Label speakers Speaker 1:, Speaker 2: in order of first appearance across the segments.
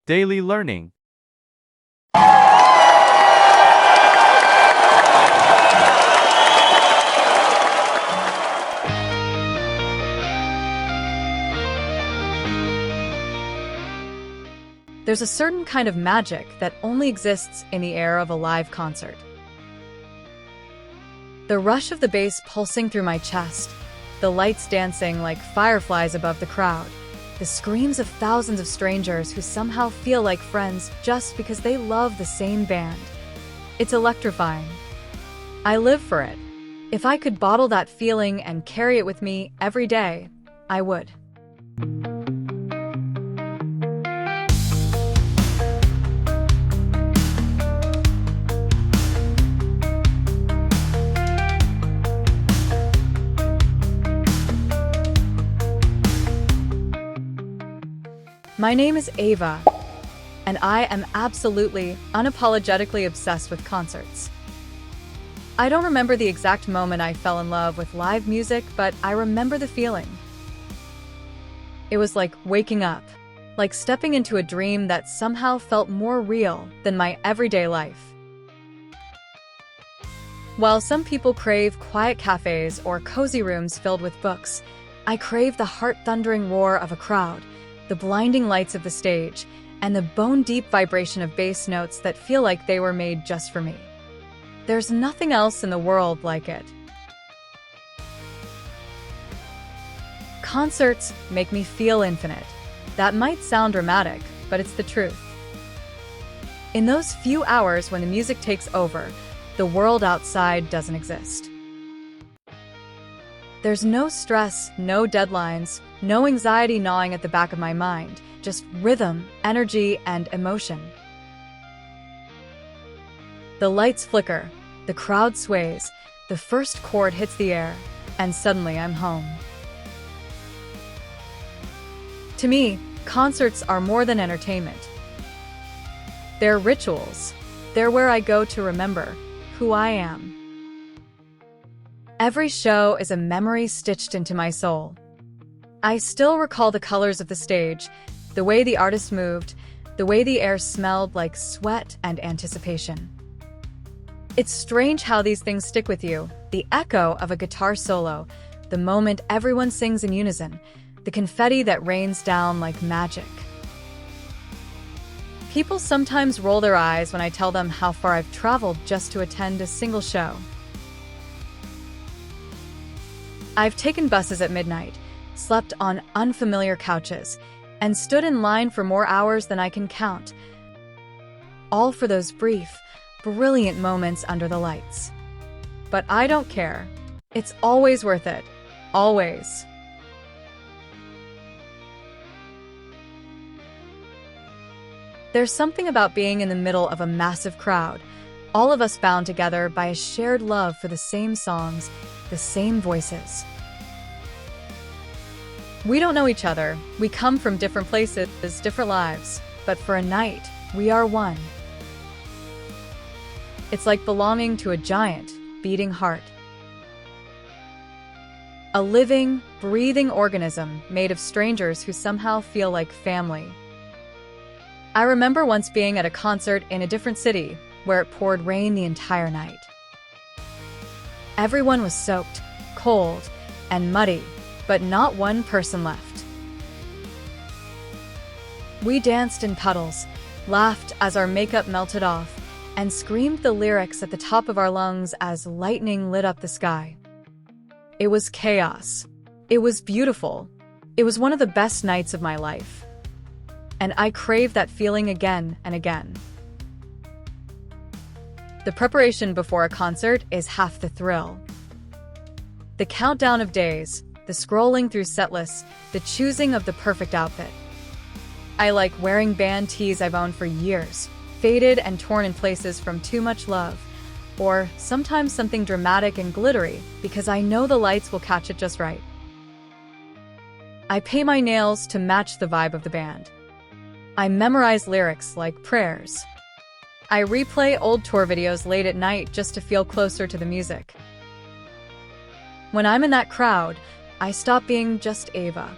Speaker 1: Daily learning.
Speaker 2: There's a certain kind of magic that only exists in the air of a live concert. The rush of the bass pulsing through my chest, the lights dancing like fireflies above the crowd, the screams of thousands of strangers who somehow feel like friends just because they love the same band. It's electrifying. I live for it. If I could bottle that feeling and carry it with me every day, I would. My name is Ava, and I am absolutely, unapologetically obsessed with concerts. I don't remember the exact moment I fell in love with live music, but I remember the feeling. It was like waking up, like stepping into a dream that somehow felt more real than my everyday life. While some people crave quiet cafes or cozy rooms filled with books, I crave the heart-thundering roar of a crowd, the blinding lights of the stage, and the bone-deep vibration of bass notes that feel like they were made just for me. There's nothing else in the world like it. Concerts make me feel infinite. That might sound dramatic, but it's the truth. In those few hours when the music takes over, the world outside doesn't exist. There's no stress, no deadlines, no anxiety gnawing at the back of my mind, just rhythm, energy, and emotion. The lights flicker, the crowd sways, the first chord hits the air, and suddenly I'm home. To me, concerts are more than entertainment. They're rituals. They're where I go to remember who I am. Every show is a memory stitched into my soul. I still recall the colors of the stage, the way the artist moved, the way the air smelled like sweat and anticipation. It's strange how these things stick with you, the echo of a guitar solo, the moment everyone sings in unison, the confetti that rains down like magic. People sometimes roll their eyes when I tell them how far I've traveled just to attend a single show. I've taken buses at midnight, slept on unfamiliar couches, and stood in line for more hours than I can count. All for those brief, brilliant moments under the lights. But I don't care. It's always worth it. Always. There's something about being in the middle of a massive crowd, all of us bound together by a shared love for the same songs, the same voices. We don't know each other, we come from different places, different lives, but for a night, we are one. It's like belonging to a giant, beating heart. A living, breathing organism made of strangers who somehow feel like family. I remember once being at a concert in a different city, where it poured rain the entire night. Everyone was soaked, cold, and muddy, but not one person left. We danced in puddles, laughed as our makeup melted off, and screamed the lyrics at the top of our lungs as lightning lit up the sky. It was chaos. It was beautiful. It was one of the best nights of my life. And I crave that feeling again and again. The preparation before a concert is half the thrill. The countdown of days, the scrolling through set lists, the choosing of the perfect outfit. I like wearing band tees I've owned for years, faded and torn in places from too much love, or sometimes something dramatic and glittery because I know the lights will catch it just right. I pay my nails to match the vibe of the band. I memorize lyrics like prayers. I replay old tour videos late at night just to feel closer to the music. When I'm in that crowd, I stop being just Ava.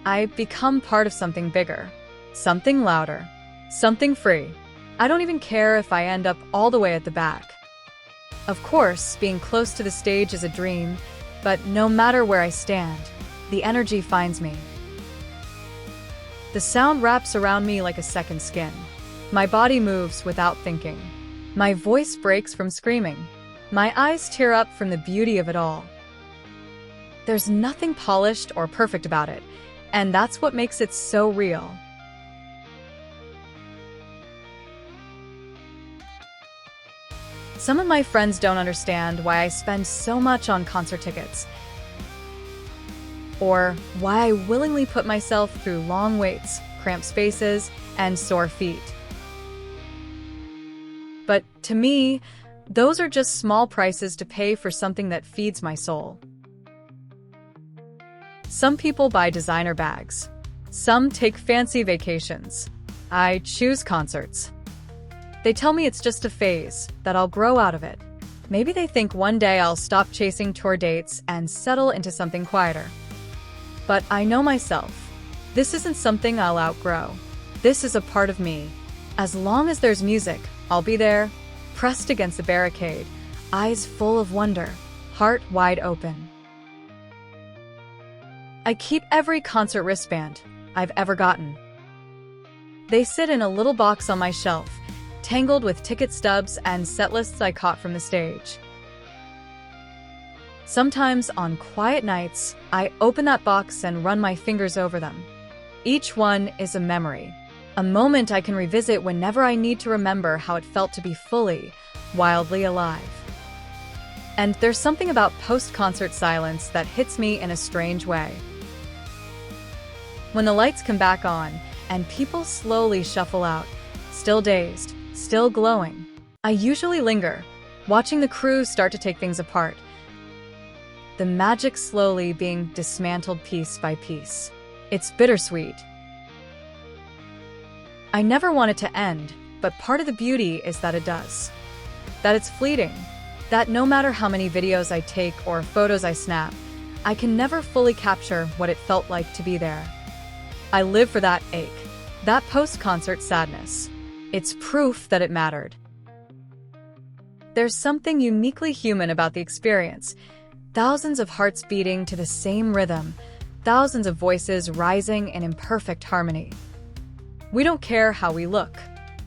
Speaker 2: I become part of something bigger, Something louder. Something free. I don't even care if I end up all the way at the back. Of course, being close to the stage is a dream, but no matter where I stand, the energy finds me. The sound wraps around me like a second skin. My body moves without thinking. My voice breaks from screaming. My eyes tear up from the beauty of it all. There's nothing polished or perfect about it, and that's what makes it so real. Some of my friends don't understand why I spend so much on concert tickets, or why I willingly put myself through long waits, cramped spaces, and sore feet. But to me, those are just small prices to pay for something that feeds my soul. Some people buy designer bags. Some take fancy vacations. I choose concerts. They tell me it's just a phase, that I'll grow out of it. Maybe they think one day I'll stop chasing tour dates and settle into something quieter. But I know myself. This isn't something I'll outgrow. This is a part of me. As long as there's music, I'll be there, pressed against the barricade, eyes full of wonder, heart wide open. I keep every concert wristband I've ever gotten. They sit in a little box on my shelf, tangled with ticket stubs and set lists I caught from the stage. Sometimes on quiet nights, I open that box and run my fingers over them. Each one is a memory, a moment I can revisit whenever I need to remember how it felt to be fully, wildly alive. And there's something about post-concert silence that hits me in a strange way. When the lights come back on and people slowly shuffle out, still dazed, still glowing, I usually linger, watching the crew start to take things apart. The magic slowly being dismantled piece by piece. It's bittersweet. I never want it to end, but part of the beauty is that it does. That it's fleeting. That no matter how many videos I take or photos I snap, I can never fully capture what it felt like to be there. I live for that ache, that post-concert sadness. It's proof that it mattered. There's something uniquely human about the experience. Thousands of hearts beating to the same rhythm, thousands of voices rising in imperfect harmony. We don't care how we look.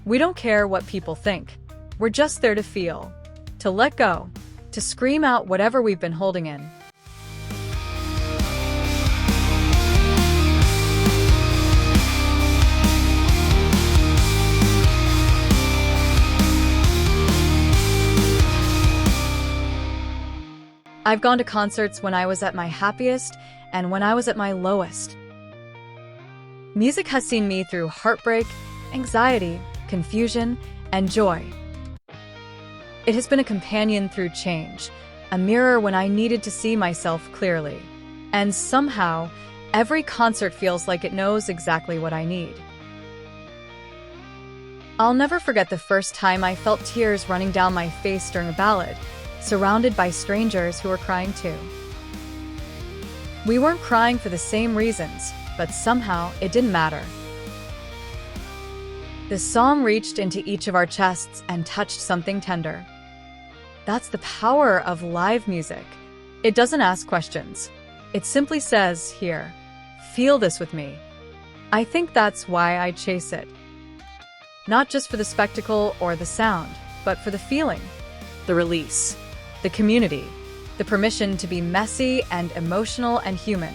Speaker 2: We don't care what people think. We're just there to feel, to let go, to scream out whatever we've been holding in. I've gone to concerts when I was at my happiest and when I was at my lowest. Music has seen me through heartbreak, anxiety, confusion, and joy. It has been a companion through change, a mirror when I needed to see myself clearly. And somehow, every concert feels like it knows exactly what I need. I'll never forget the first time I felt tears running down my face during a ballad, surrounded by strangers who were crying too. We weren't crying for the same reasons, but somehow it didn't matter. The song reached into each of our chests and touched something tender. That's the power of live music. It doesn't ask questions. It simply says, "Here, feel this with me." I think that's why I chase it. Not just for the spectacle or the sound, but for the feeling, the release, the community, the permission to be messy and emotional and human.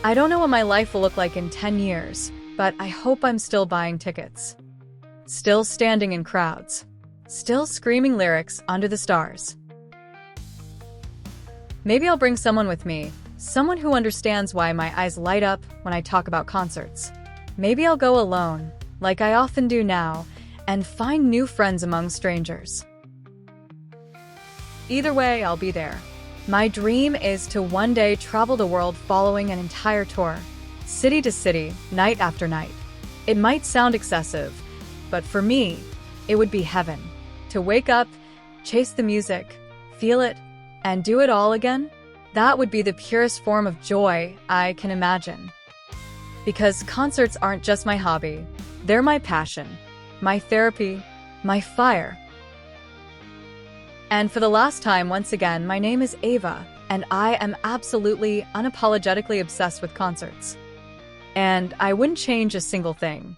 Speaker 2: I don't know what my life will look like in 10 years, but I hope I'm still buying tickets, still standing in crowds, still screaming lyrics under the stars. Maybe I'll bring someone with me, someone who understands why my eyes light up when I talk about concerts. Maybe I'll go alone, like I often do now, and find new friends among strangers. Either way, I'll be there. My dream is to one day travel the world following an entire tour, city to city, night after night. It might sound excessive, but for me, it would be heaven. To wake up, chase the music, feel it, and do it all again, that would be the purest form of joy I can imagine. because concerts aren't just my hobby, they're my passion, my therapy, my fire. And for the last time, once again, my name is Ava, and I am absolutely, unapologetically obsessed with concerts. And I wouldn't change a single thing.